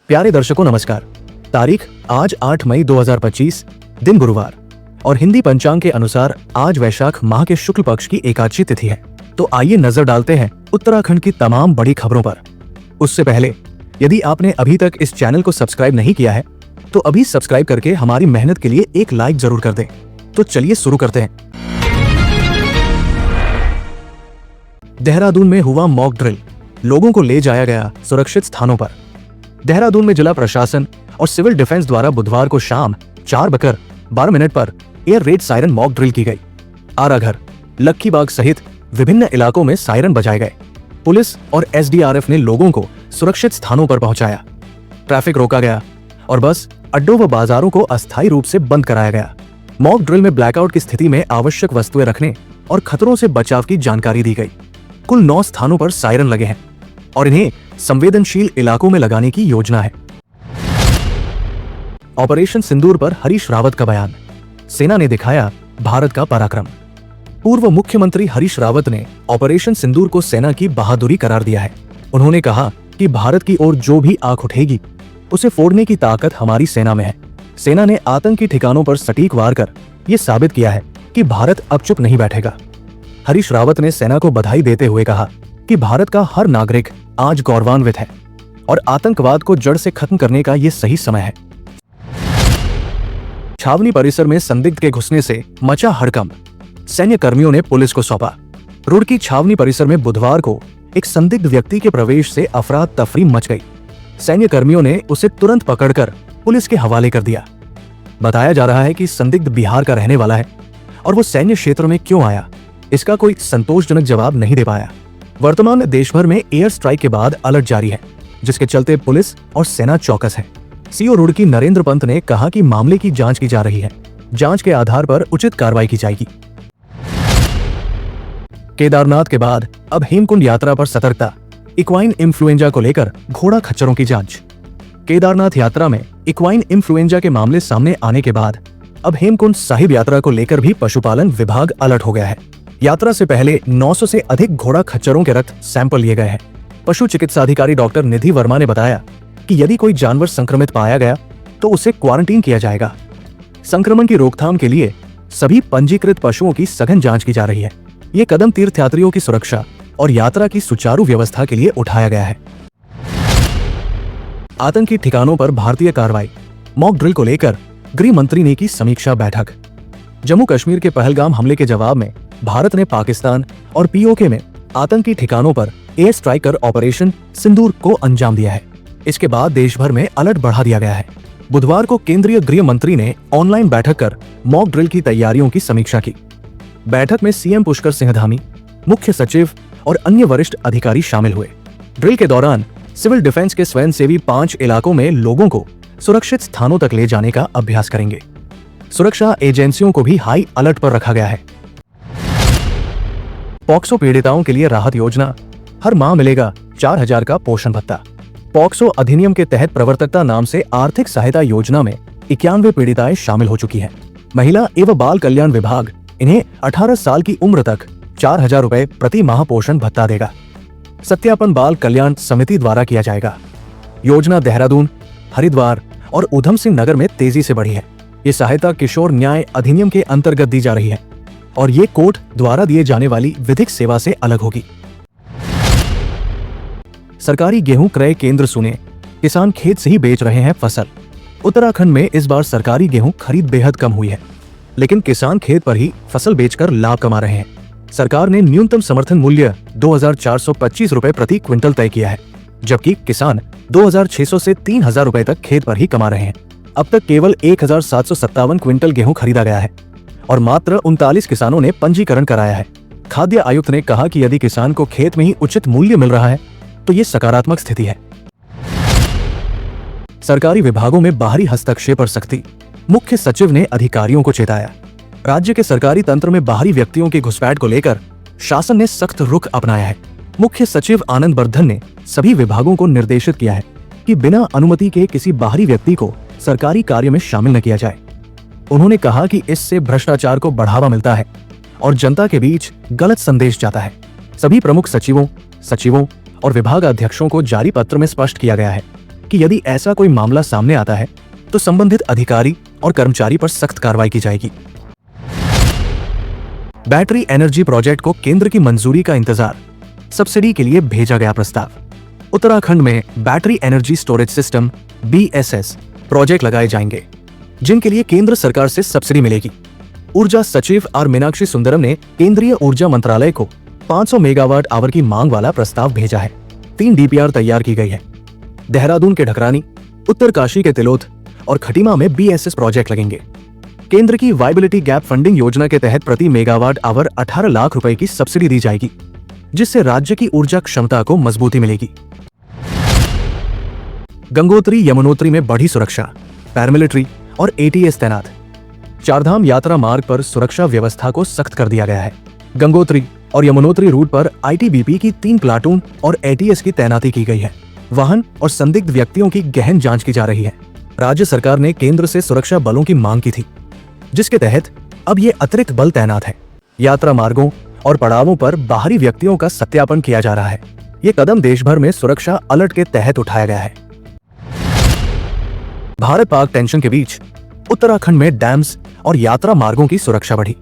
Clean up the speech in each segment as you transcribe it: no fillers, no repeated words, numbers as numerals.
प्यारे दर्शकों नमस्कार। तारीख आज 8 मई 2025, दिन गुरुवार और हिंदी पंचांग के अनुसार आज वैशाख माह के शुक्ल पक्ष की एकादशी तिथि है। तो आइए नजर डालते हैं उत्तराखंड की तमाम बड़ी खबरों पर। उससे पहले यदि आपने अभी तक इस चैनल को सब्सक्राइब नहीं किया है तो अभी सब्सक्राइब करके हमारी मेहनत के लिए एक लाइक जरूर कर दें। तो चलिए शुरू करते हैं। देहरादून में हुआ मॉक ड्रिल, लोगों को ले जाया गया सुरक्षित स्थानों पर। देहरादून में जिला प्रशासन और सिविल डिफेंस द्वारा बुधवार को शाम 4:12 पर air red siren mock drill की गई। आराघर, लक्खीबाग सहित विभिन्न इलाकों में सायरन बजाए गए। पुलिस और एसडीआरएफ ने लोगों को सुरक्षित स्थानों पर पहुंचाया। ट्रैफिक रोका गया और बस अड्डों व बाजारों को अस्थायी रूप से बंद कराया गया। मॉक ड्रिल में ब्लैकआउट की स्थिति में आवश्यक वस्तुएं रखने और खतरों से बचाव की जानकारी दी गई। कुल 9 स्थानों पर सायरन लगे हैं और इन्हें संवेदनशील इलाकों में लगाने की योजना है। ऑपरेशन सिंदूर पर हरीश रावत का बयान, सेना ने दिखाया भारत का पराक्रम। पूर्व मुख्यमंत्री हरीश रावत ने ऑपरेशन सिंदूर को सेना की बहादुरी करार दिया है। उन्होंने कहा कि भारत की ओर जो भी आंख उठेगी उसे फोड़ने की ताकत हमारी सेना में है। सेना ने आतंकी ठिकानों पर सटीक वार कर यह साबित किया है कि भारत अब चुप नहीं बैठेगा। हरीश रावत ने सेना को बधाई देते हुए कहा कि भारत का हर नागरिक आज गौरवान्वित है और आतंकवाद को जड़ से खत्म करने का ये सही समय है। छावनी परिसर में संदिग्ध के घुसने से मचा हड़कंप, सैन्य कर्मियों ने पुलिस को सौंपा। रुड़की छावनी परिसर में बुधवार को एक संदिग्ध व्यक्ति के प्रवेश से अफरा तफरी मच गई। सैन्य कर्मियों ने उसे तुरंत पकड़कर पुलिस के हवाले कर दिया। बताया जा रहा है कि संदिग्ध बिहार का रहने वाला है और वो सैन्य क्षेत्र में क्यों आया, इसका कोई संतोषजनक जवाब नहीं दे पाया। वर्तमान में देश भर में एयर स्ट्राइक के बाद अलर्ट जारी है, जिसके चलते पुलिस और सेना चौकस है। सीओ रुड़की नरेंद्र पंत ने कहा कि मामले की जांच की जा रही है। जांच के आधार पर उचित कार्रवाई की जाएगी। केदारनाथ के बाद अब हेमकुंड यात्रा पर सतर्कता, इक्वाइन इन्फ्लुएंजा को लेकर घोड़ा खच्चरों की जांच। केदारनाथ यात्रा में इक्वाइन इन्फ्लुएंजा के मामले सामने आने के बाद अब हेमकुंड साहिब यात्रा को लेकर भी पशुपालन विभाग अलर्ट हो गया है। यात्रा से पहले 900 से अधिक घोड़ा खच्चरों के रक्त सैंपल लिए गए हैं। पशु चिकित्सा अधिकारी डॉक्टर निधि वर्मा ने बताया कि यदि कोई जानवर संक्रमित पाया गया तो उसे क्वारंटीन किया जाएगा। संक्रमण की रोकथाम के लिए सभी पंजीकृत पशुओं की सघन जांच की जा रही है। ये कदम तीर्थयात्रियों की सुरक्षा और यात्रा की सुचारू व्यवस्था के लिए उठाया गया है। आतंकी ठिकानों पर भारतीय कार्रवाई, मॉक ड्रिल को लेकर गृह मंत्री ने की समीक्षा बैठक। जम्मू कश्मीर के पहलगाम हमले के जवाब में भारत ने पाकिस्तान और पीओके में आतंकी ठिकानों पर एयर स्ट्राइक कर ऑपरेशन सिंदूर को अंजाम दिया है। इसके बाद देश भर में अलर्ट बढ़ा दिया गया है। बुधवार को केंद्रीय गृह मंत्री ने ऑनलाइन बैठक कर मॉक ड्रिल की तैयारियों की समीक्षा की। बैठक में सीएम पुष्कर सिंह धामी, मुख्य सचिव और अन्य वरिष्ठ अधिकारी शामिल हुए। ड्रिल के दौरान सिविल डिफेंस के स्वयंसेवी 5 इलाकों में लोगों को सुरक्षित स्थानों तक ले जाने का अभ्यास करेंगे। सुरक्षा एजेंसियों को भी हाई अलर्ट पर रखा गया है। पॉक्सो पीड़िताओं के लिए राहत योजना, हर माह मिलेगा 4000 का पोषण भत्ता। पॉक्सो अधिनियम के तहत प्रवर्तकता नाम से आर्थिक सहायता योजना में 91 पीड़िताएं शामिल हो चुकी हैं। महिला एवं बाल कल्याण विभाग इन्हें 18 साल की उम्र तक 4000 रुपए प्रति माह पोषण भत्ता देगा। सत्यापन बाल कल्याण समिति द्वारा किया जाएगा। योजना देहरादून, हरिद्वार और उधम सिंह नगर में तेजी से बढ़ी है। ये सहायता किशोर न्याय अधिनियम के अंतर्गत दी जा रही है और ये कोर्ट द्वारा दिए जाने वाली विधिक सेवा से अलग होगी। सरकारी गेहूं क्रय केंद्र सुने, किसान खेत से ही बेच रहे हैं फसल। उत्तराखंड में इस बार सरकारी गेहूं खरीद बेहद कम हुई है, लेकिन किसान खेत पर ही फसल बेचकर लाभ कमा रहे हैं। सरकार ने न्यूनतम समर्थन मूल्य 2425 रुपए प्रति क्विंटल तय किया है, जबकि किसान 2600 से 3000 रुपए तक खेत पर ही कमा रहे हैं। अब तक केवल 1757 क्विंटल गेहूं खरीदा गया है और मात्र 39 किसानों ने पंजीकरण कराया है। खाद्य आयुक्त ने कहा कि यदि किसान को खेत में ही उचित मूल्य मिल रहा है तो ये सकारात्मक स्थिति है। सरकारी विभागों में बाहरी हस्तक्षेप पर सख्ती, मुख्य सचिव ने अधिकारियों को चेताया। राज्य के सरकारी तंत्र में बाहरी व्यक्तियों की घुसपैठ को लेकर शासन ने सख्त रुख अपनाया है। मुख्य सचिव आनंद वर्धन ने सभी विभागों को निर्देशित किया है कि बिना अनुमति के किसी बाहरी व्यक्ति को सरकारी कार्य में शामिल न किया जाए। उन्होंने कहा कि इससे भ्रष्टाचार को बढ़ावा मिलता है और जनता के बीच गलत संदेश जाता है। सभी प्रमुख सचिवों और विभागाध्यक्षों को जारी पत्र में स्पष्ट किया गया है कि यदि ऐसा कोई मामला सामने आता है तो संबंधित अधिकारी और कर्मचारी पर सख्त कार्रवाई की जाएगी। बैटरी एनर्जी प्रोजेक्ट को केंद्र की मंजूरी का इंतजार, सब्सिडी के लिए भेजा गया प्रस्ताव। उत्तराखंड में battery energy storage system BESS project लगाए जाएंगे, जिनके लिए केंद्र सरकार से सब्सिडी मिलेगी। ऊर्जा सचिव आर मीनाक्षी सुंदरम ने केंद्रीय ऊर्जा मंत्रालय को 500 मेगावाट आवर की मांग वाला प्रस्ताव भेजा है। 3 DPR तैयार की गई है। देहरादून के ढकरानी, उत्तरकाशी के तिलोथ और खटीमा में BESS प्रोजेक्ट लगेंगे। केंद्र की वायबिलिटी गैप फंडिंग योजना के तहत प्रति मेगावाट आवर 18 लाख रुपए की सब्सिडी दी जाएगी, जिससे राज्य की ऊर्जा क्षमता को मजबूती मिलेगी। गंगोत्री यमुनोत्री में बढ़ी सुरक्षा, पैरामिलिट्री और ATS तैनात। चारधाम यात्रा मार्ग पर सुरक्षा व्यवस्था को सख्त कर दिया गया है। गंगोत्री और यमुनोत्री रूट पर ITBP की 3 प्लाटून और ATS की तैनाती की गई है। वाहन और संदिग्ध व्यक्तियों की गहन जांच की जा रही है। राज्य सरकार ने केंद्र से सुरक्षा बलों की मांग की थी, जिसके तहत अब ये अतिरिक्त बल तैनात है। यात्रा मार्गों और पड़ावों पर बाहरी व्यक्तियों का सत्यापन किया जा रहा है। ये कदम देश भर में सुरक्षा अलर्ट के तहत उठाया गया है। भारत पाक टेंशन के बीच उत्तराखंड में डैम्स और यात्रा मार्गों की सुरक्षा बढ़ी।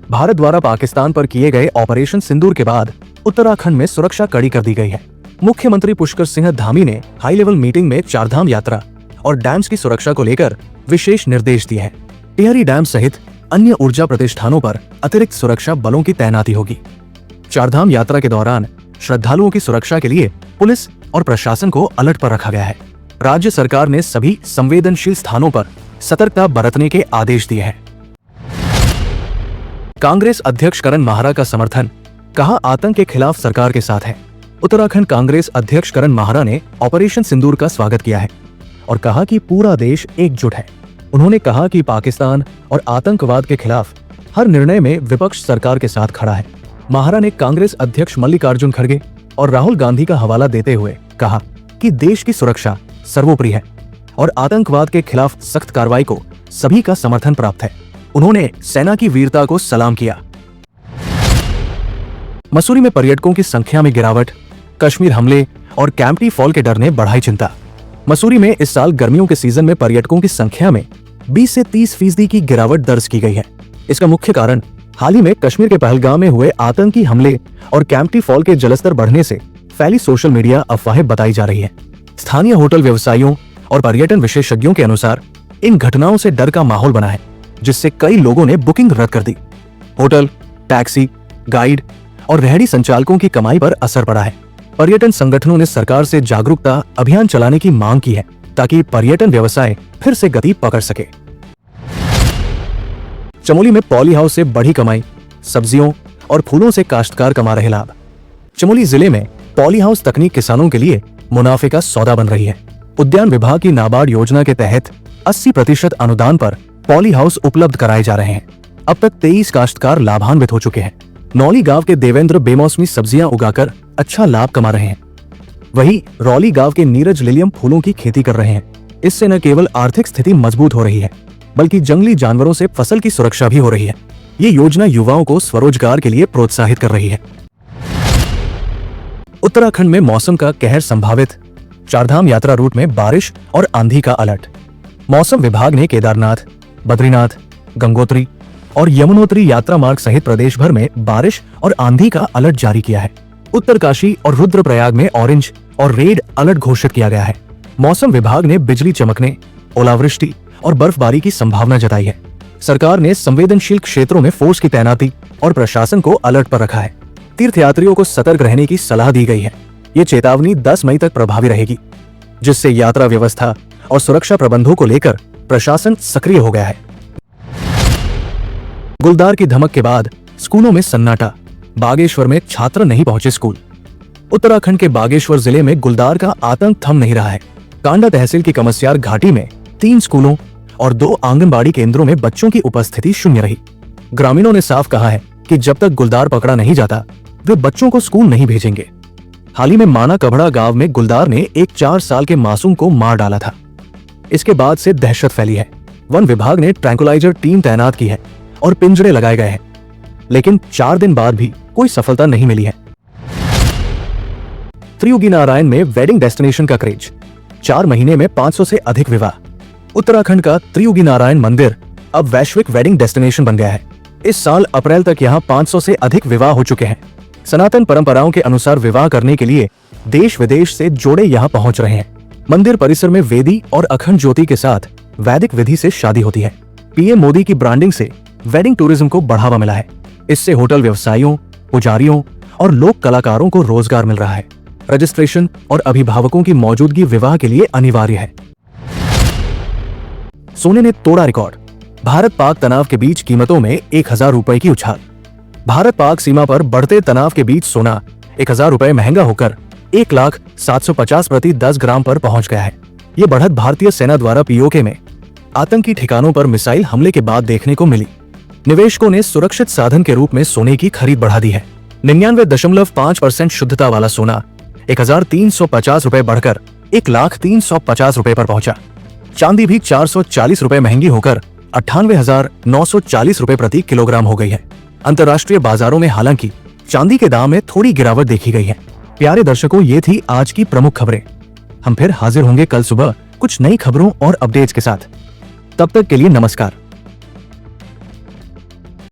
भारत द्वारा पाकिस्तान पर किए गए ऑपरेशन सिंदूर के बाद उत्तराखंड में सुरक्षा कड़ी कर दी गई है। मुख्यमंत्री पुष्कर सिंह धामी ने हाई लेवल मीटिंग में चारधाम यात्रा और डैम्स की सुरक्षा को लेकर विशेष निर्देश दिए हैं। टिहरी डैम सहित अन्य ऊर्जा प्रतिष्ठानों पर अतिरिक्त सुरक्षा बलों की तैनाती होगी। चारधाम यात्रा के दौरान श्रद्धालुओं की सुरक्षा के लिए पुलिस और प्रशासन को अलर्ट पर रखा गया है। राज्य सरकार ने सभी संवेदनशील स्थानों पर सतर्कता बरतने के आदेश दिए हैं। कांग्रेस अध्यक्ष करण माहरा का समर्थन, कहा आतंक के खिलाफ सरकार के साथ है। उत्तराखंड कांग्रेस अध्यक्ष करण माहरा ने ऑपरेशन सिंदूर का स्वागत किया है और कहा कि पूरा देश एकजुट है। उन्होंने कहा कि पाकिस्तान और आतंकवाद के खिलाफ हर निर्णय में विपक्ष सरकार के साथ खड़ा है। माहरा ने कांग्रेस अध्यक्ष मल्लिकार्जुन खड़गे और राहुल गांधी का हवाला देते हुए कहा कि देश की सुरक्षा सर्वोपरि है और आतंकवाद के खिलाफ सख्त कार्रवाई को सभी का समर्थन प्राप्त है। उन्होंने सेना की वीरता को सलाम किया। मसूरी में पर्यटकों की संख्या में गिरावट, कश्मीर हमले और कैंपटी फॉल के डर ने बढ़ाई चिंता। मसूरी में इस साल गर्मियों के सीजन में पर्यटकों की संख्या में 20 से 30% की गिरावट दर्ज की गई है। इसका मुख्य कारण हाल ही में कश्मीर के पहलगाम में हुए आतंकी हमले और कैंपटी फॉल के जलस्तर बढ़ने से फैली सोशल मीडिया अफवाहें बताई जा रही है। स्थानीय होटल व्यवसायियों और पर्यटन विशेषज्ञों के अनुसार इन घटनाओं से डर का माहौल बना है, जिससे कई लोगों ने बुकिंग रद्द कर दी। होटल, टैक्सी, गाइड और रेहड़ी संचालकों की कमाई पर असर पड़ा है। पर्यटन संगठनों ने सरकार से जागरूकता अभियान चलाने की मांग की है, ताकि पर्यटन व्यवसाय फिर से गति पकड़ सके। चमोली में पॉली हाउस से बढ़ी कमाई, सब्जियों और फूलों से काश्तकार कमा रहे लाभ। चमोली जिले में पॉली हाउस तकनीक किसानों के लिए मुनाफे का सौदा बन रही है। उद्यान विभाग की नाबार्ड योजना के तहत 80% अनुदान पर पॉली हाउस उपलब्ध कराए जा रहे हैं। अब तक 23 काश्तकार लाभान्वित हो चुके हैं। नौली गांव के देवेंद्र बेमौसमी सब्जियां उगाकर अच्छा लाभ कमा रहे हैं। वहीं रौली गांव के नीरज लिलियम फूलों की खेती कर रहे हैं। इससे न केवल आर्थिक स्थिति मजबूत हो रही है, बल्कि जंगली जानवरों से फसल की सुरक्षा भी हो रही है। ये योजना युवाओं को स्वरोजगार के लिए प्रोत्साहित कर रही है। उत्तराखंड में मौसम का कहर संभावित, चारधाम यात्रा रूट में बारिश और आंधी का अलर्ट। मौसम विभाग ने केदारनाथ, बद्रीनाथ, गंगोत्री और यमुनोत्री यात्रा मार्ग सहित प्रदेश भर में बारिश और आंधी का अलर्ट जारी किया है। उत्तरकाशी और रुद्रप्रयाग में ऑरेंज और रेड अलर्ट घोषित किया गया है। मौसम विभाग ने बिजली चमकने, ओलावृष्टि और बर्फबारी की संभावना जताई है। सरकार ने संवेदनशील क्षेत्रों में फोर्स की तैनाती और प्रशासन को अलर्ट पर रखा है। तीर्थयात्रियों को सतर्क रहने की सलाह दी गई है। ये चेतावनी 10 मई तक प्रभावी रहेगी, जिससे यात्रा व्यवस्था और सुरक्षा प्रबंधों को लेकर प्रशासन सक्रिय हो गया है। गुलदार की धमक के बाद स्कूलों में सन्नाटा, बागेश्वर में छात्र नहीं पहुंचे स्कूल। उत्तराखंड के बागेश्वर जिले में गुलदार का आतंक थम नहीं रहा है। कांडा तहसील की कमस्यार घाटी में 3 स्कूलों और 2 आंगनबाड़ी केंद्रों में बच्चों की उपस्थिति शून्य रही। ग्रामीणों ने साफ कहा है कि जब तक गुलदार पकड़ा नहीं जाता, वे बच्चों को स्कूल नहीं भेजेंगे। हाल ही में माना कबड़ा गांव में गुलदार ने एक 4 साल के मासूम को मार डाला था। इसके बाद से दहशत फैली है। वन विभाग ने ट्रैंकुलाइजर टीम तैनात की है और पिंजरे लगाए गए हैं, लेकिन 4 दिन बाद भी कोई सफलता नहीं मिली है। त्रियुगी नारायण में वेडिंग डेस्टिनेशन का क्रेज। 4 महीने में 500 से अधिक विवाह। उत्तराखंड का त्रियुगी नारायण मंदिर अब वैश्विक वेडिंग डेस्टिनेशन बन गया है। इस साल अप्रैल तक यहाँ 500 से अधिक विवाह हो चुके हैं। सनातन परंपराओं के अनुसार विवाह करने के लिए देश विदेश से जोड़े यहाँ पहुँच रहे हैं। मंदिर परिसर में वेदी और अखंड ज्योति के साथ वैदिक विधि से शादी होती है। पीएम मोदी की ब्रांडिंग से वेडिंग टूरिज्म को बढ़ावा मिला है। इससे होटल व्यवसायियों, पुजारियों और लोक कलाकारों को रोजगार मिल रहा है। रजिस्ट्रेशन और अभिभावकों की मौजूदगी विवाह के लिए अनिवार्य है। सोने ने तोड़ा रिकॉर्ड। भारत पाक तनाव के बीच कीमतों में 1000 रुपए की उछाल। भारत पाक सीमा पर बढ़ते तनाव के बीच सोना 1000 रुपए महंगा होकर 1,750 प्रति 10 ग्राम पर पहुंच गया है। ये बढ़त भारतीय सेना द्वारा पीओके में आतंकी ठिकानों पर मिसाइल हमले के बाद देखने को मिली। निवेशकों ने सुरक्षित साधन के रूप में सोने की खरीद बढ़ा दी है। 99.5% शुद्धता वाला सोना 1350 रुपए बढ़कर 1,350 रुपए पर पहुंचा। चांदी भी 440 रुपए महंगी होकर 98,940 रुपए प्रति किलोग्राम हो गई है। अंतर्राष्ट्रीय बाजारों में हालांकि चांदी के दाम में थोड़ी गिरावट देखी गई है। प्यारे दर्शकों, ये थी आज की प्रमुख खबरें। हम फिर हाजिर होंगे कल सुबह कुछ नई खबरों और अपडेट्स के साथ। तब तक के लिए नमस्कार।